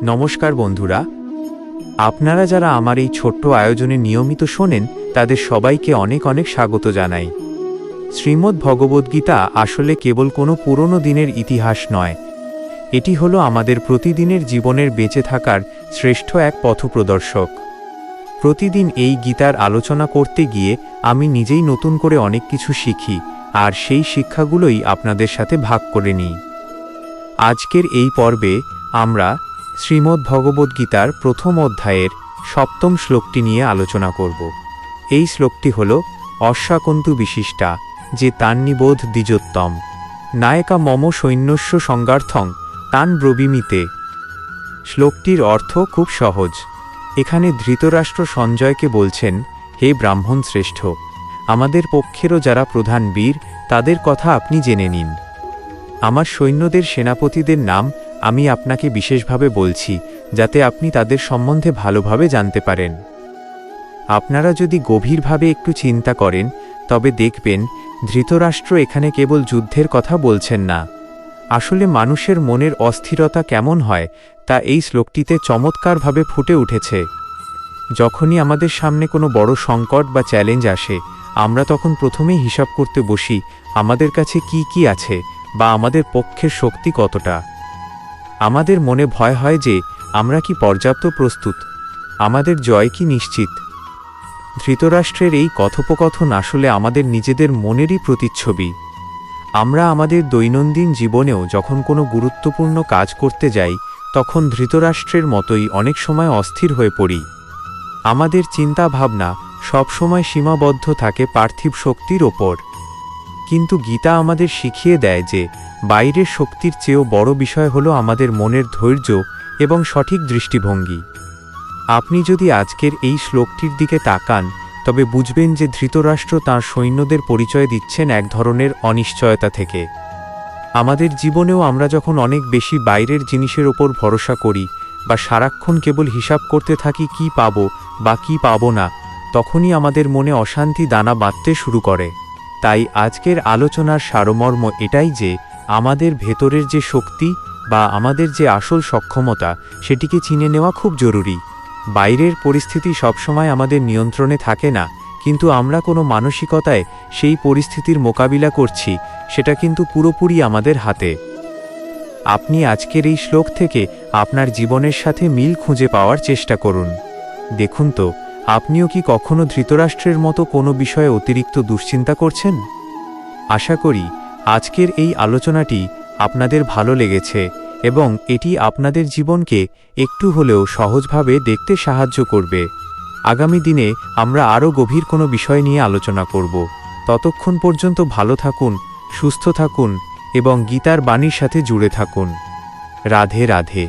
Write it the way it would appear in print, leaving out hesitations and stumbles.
নমস্কার বন্ধুরা, আপনারা যারা আমার এই ছোট্ট আয়োজনে নিয়মিত শোনেন তাদের সবাইকে অনেক অনেক স্বাগত জানাই। শ্রীমদ্ ভগবদ্গীতা আসলে কেবল কোনো পুরনো দিনের ইতিহাস নয়, এটি হলো আমাদের প্রতিদিনের জীবনের বেঁচে থাকার শ্রেষ্ঠ এক পথপ্রদর্শক। প্রতিদিন এই গীতার আলোচনা করতে গিয়ে আমি নিজেই নতুন করে অনেক কিছু শিখি, আর সেই শিক্ষাগুলোই আপনাদের সাথে ভাগ করে নিই। আজকের এই পর্বে আমরা শ্রীমদ্ ভগবদ্গীতার প্রথম অধ্যায়ের ৭ম শ্লোকটি নিয়ে আলোচনা করব। এই শ্লোকটি হল অশ্বাকন্তু বিশিষ্টা যে তান্নিবোধ দ্বিজোত্তম নায়কা মম সৈন্যস্য সংগার্থং তান ব্রবীমিতে। শ্লোকটির অর্থ খুব সহজ। এখানে ধৃতরাষ্ট্র সঞ্জয়কে বলছেন, হে ব্রাহ্মণ শ্রেষ্ঠ, আমাদের পক্ষেরও যারা প্রধান বীর তাদের কথা আপনি জেনে নিন। আমার সৈন্যদের সেনাপতিদের নাম আমি আপনাকে বিশেষভাবে বলছি, যাতে আপনি তাদের সম্বন্ধে ভালোভাবে জানতে পারেন। আপনারা যদি গভীরভাবে একটু চিন্তা করেন তবে দেখবেন ধৃতরাষ্ট্র এখানে কেবল যুদ্ধের কথা বলছেন না। আসলে মানুষের মনের অস্থিরতা কেমন হয় তা এই শ্লোকটিতে চমৎকারভাবে ফুটে উঠেছে। যখনই আমাদের সামনে কোনো বড় সংকট বা চ্যালেঞ্জ আসে, আমরা তখন প্রথমেই হিসাব করতে বসি আমাদের কাছে কি আছে বা আমাদের পক্ষের শক্তি কতটা। আমাদের মনে ভয় হয় যে আমরা কি পর্যাপ্ত প্রস্তুত, আমাদের জয় কি নিশ্চিত। ধৃতরাষ্ট্রের এই কথোপকথন আসলে আমাদের নিজেদের মনেরই প্রতিচ্ছবি। আমরা আমাদের দৈনন্দিন জীবনেও যখন কোনো গুরুত্বপূর্ণ কাজ করতে যাই তখন ধৃতরাষ্ট্রের মতোই অনেক সময় অস্থির হয়ে পড়ি। আমাদের চিন্তা ভাবনা সবসময় সীমাবদ্ধ থাকে পার্থিব শক্তির ওপর। কিন্তু গীতা আমাদের শিখিয়ে দেয় যে বাইরের শক্তির চেয়েও বড় বিষয় হলো আমাদের মনের ধৈর্য এবং সঠিক দৃষ্টিভঙ্গি। আপনি যদি আজকের এই শ্লোকটির দিকে তাকান তবে বুঝবেন যে ধৃতরাষ্ট্র তাঁর সৈন্যদের পরিচয় দিচ্ছেন এক ধরনের অনিশ্চয়তা থেকে। আমাদের জীবনেও আমরা যখন অনেক বেশি বাইরের জিনিসের ওপর ভরসা করি বা সারাক্ষণ কেবল হিসাব করতে থাকি কি পাবো বা কি পাবো না, তখনই আমাদের মনে অশান্তি দানা বাঁধতে শুরু করে। তাই আজকের আলোচনার সারমর্ম এটাই যে আমাদের ভেতরের যে শক্তি বা আমাদের যে আসল সক্ষমতা সেটিকে চিনে নেওয়া খুব জরুরি। বাইরের পরিস্থিতি সবসময় আমাদের নিয়ন্ত্রণে থাকে না, কিন্তু আমরা কোনো মানসিকতায় সেই পরিস্থিতির মোকাবিলা করছি সেটা কিন্তু পুরোপুরি আমাদের হাতে। আপনি আজকের এই শ্লোক থেকে আপনার জীবনের সাথে মিল খুঁজে পাওয়ার চেষ্টা করুন। দেখুন তো, আপনিও কি কখনো ধৃতরাষ্ট্রের মতো কোনো বিষয়ে অতিরিক্ত দুশ্চিন্তা করছেন? আশা করি আজকের এই আলোচনাটি আপনাদের ভালো লেগেছে এবং এটি আপনাদের জীবনকে একটু হলেও সহজভাবে দেখতে সাহায্য করবে। আগামী দিনে আমরা আরও গভীর কোনো বিষয় নিয়ে আলোচনা করব। ততক্ষণ পর্যন্ত ভালো থাকুন, সুস্থ থাকুন এবং গীতার বাণীর সাথে জুড়ে থাকুন। রাধে রাধে।